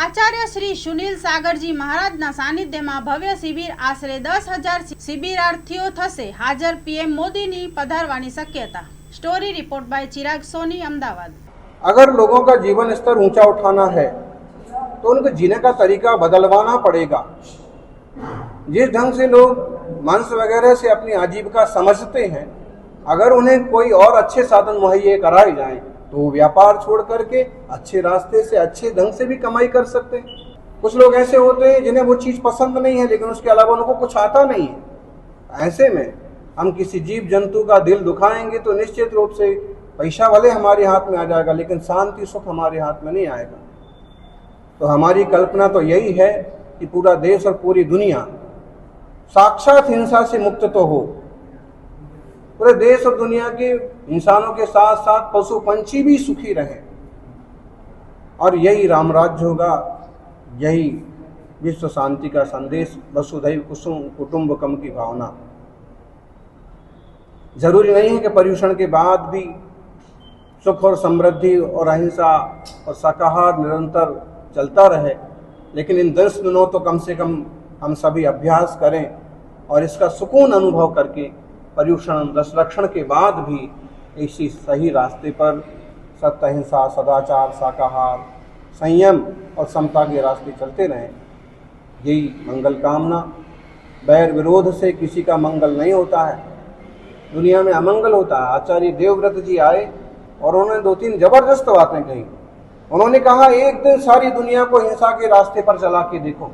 आचार्य श्री सुनील सागरजी महाराजना सानिध्यमां भव्य शिबिर आश्रे 10,000 शिबिरार्थीओ थशे हाजर। पीएम मोदीनी पधारवानी शक्यता। स्टोरी रिपोर्ट बाय चिराग सोनी, अहमदाबाद। अगर लोगों का जीवन स्तर ऊंचा उठाना है तो उनको जीने का तरीका बदलवाना पड़ेगा। जिस ढंग से लोग मांस वगैरह से अपनी आजीविका समझते हैं, अगर उन्हें कोई और अच्छे साधन मुहैया कराए जाएं तो व्यापार छोड़ करके अच्छे रास्ते से अच्छे ढंग से भी कमाई कर सकते हैं। कुछ लोग ऐसे होते हैं जिन्हें वो चीज़ पसंद नहीं है, लेकिन उसके अलावा उनको कुछ आता नहीं है। ऐसे में हम किसी जीव जंतु का दिल दुखाएंगे तो निश्चित रूप से पैसा भले हमारे हाथ में आ जाएगा, लेकिन शांति सुख हमारे हाथ में नहीं आएगा। तो हमारी कल्पना तो यही है कि पूरा देश और पूरी दुनिया साक्षात हिंसा से मुक्त तो हो। पूरे देश और दुनिया के इंसानों के साथ साथ पशु पंछी भी सुखी रहे, और यही राम राज्य होगा, यही विश्व शांति का संदेश, वसुधैव कुटुंबकम की भावना। जरूरी नहीं है कि पर्यूषण के बाद भी सुख और समृद्धि और अहिंसा और शाकाहार निरंतर चलता रहे, लेकिन इन 10 दिनों तो कम से कम हम सभी अभ्यास करें और इसका सुकून अनुभव करके पर्यूषण संरक्षण के बाद भी इसी सही रास्ते पर सत्य, अहिंसा, सदाचार, शाकाहार, संयम और समता के रास्ते चलते रहें। यही मंगल कामना। बैर विरोध से किसी का मंगल नहीं होता है, दुनिया में अमंगल होता है। आचार्य देवव्रत जी आए और उन्होंने 2-3 जबरदस्त बातें कही। उन्होंने कहा, एक दिन सारी दुनिया को हिंसा के रास्ते पर चला के देखो,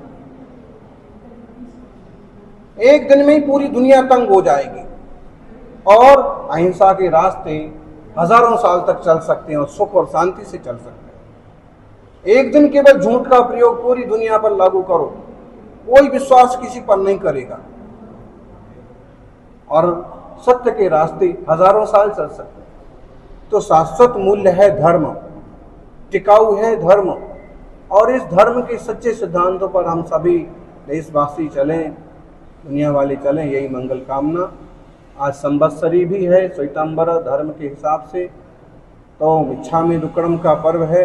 एक दिन में ही पूरी दुनिया तंग हो जाएगी और अहिंसा के रास्ते हजारों साल तक चल सकते हैं और सुख और शांति से चल सकते हैं। एक दिन केवल झूठ का प्रयोग पूरी दुनिया पर लागू करो, कोई विश्वास किसी पर नहीं करेगा और सत्य के रास्ते हजारों साल चल सकते हैं। तो शाश्वत मूल्य है धर्म, टिकाऊ है धर्म, और इस धर्म के सच्चे सिद्धांतों पर हम सभी देशवासी चलें, दुनिया वाले चलें, यही मंगल कामना। आज संवत्सरी भी है श्वेतांबर धर्म के हिसाब से, तो मिच्छामि दुक्कड़म का पर्व है।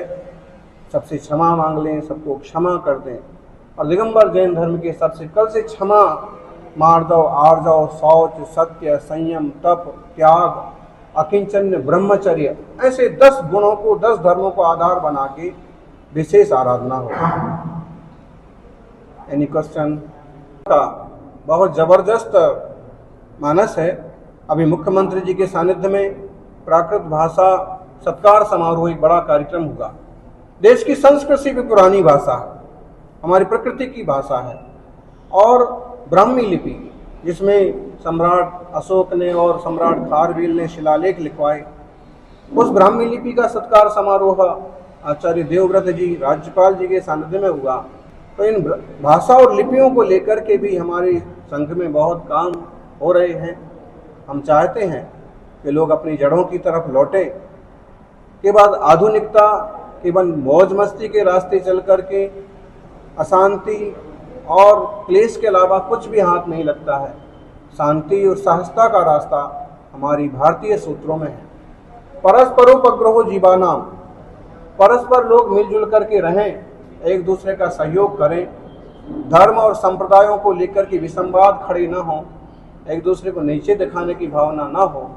सबसे क्षमा मांग लें, सबको क्षमा कर दें। और दिगंबर जैन धर्म के हिसाब से कल से क्षमा, मार्दव, आर्जव, शौच, सत्य, संयम, तप, त्याग, अकिंचन्य, ब्रह्मचर्य, ऐसे 10 गुणों को, 10 धर्मों को आधार बना के विशेष आराधना हो। Any question? का बहुत जबरदस्त मानस है। अभी मुख्यमंत्री जी के सानिध्य में प्राकृत भाषा सत्कार समारोह एक बड़ा कार्यक्रम होगा। देश की संस्कृति भी पुरानी भाषा है, हमारी प्रकृति की भाषा है, और ब्राह्मी लिपि जिसमें सम्राट अशोक ने और सम्राट खारवेल ने शिलालेख लिखवाए, उस ब्राह्मी लिपि का सत्कार समारोह आचार्य देवव्रत जी राज्यपाल जी के सानिध्य में हुआ। तो इन भाषा और लिपियों को लेकर के भी हमारे संघ में बहुत काम हो रहे हैं। हम चाहते हैं कि लोग अपनी जड़ों की तरफ लौटें। के बाद आधुनिकता केवल मौज मस्ती के रास्ते चल करके अशांति और क्लेश के अलावा कुछ भी हाथ नहीं लगता है। शांति और सहजता का रास्ता हमारी भारतीय सूत्रों में है। परस्परोपग्रहो जीवानाम, परस्पर लोग मिलजुल करके रहें, एक दूसरे का सहयोग करें, धर्म और संप्रदायों को लेकर के विसंवाद खड़े न हों, एक दूसरे को नीचे दिखाने की भावना ना हो,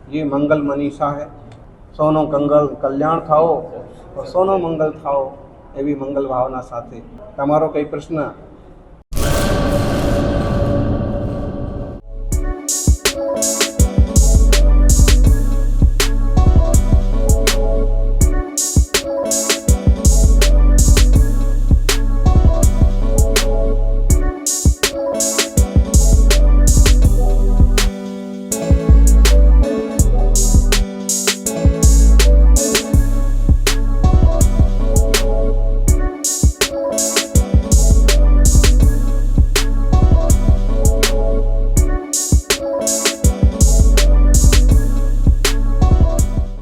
ये मंगल मनीषा है। सोनो कंगल कल्याण थाओ और सोनो मंगल थाओ, ये भी मंगल भावना साथे। તમારો કઈ પ્રશ્ન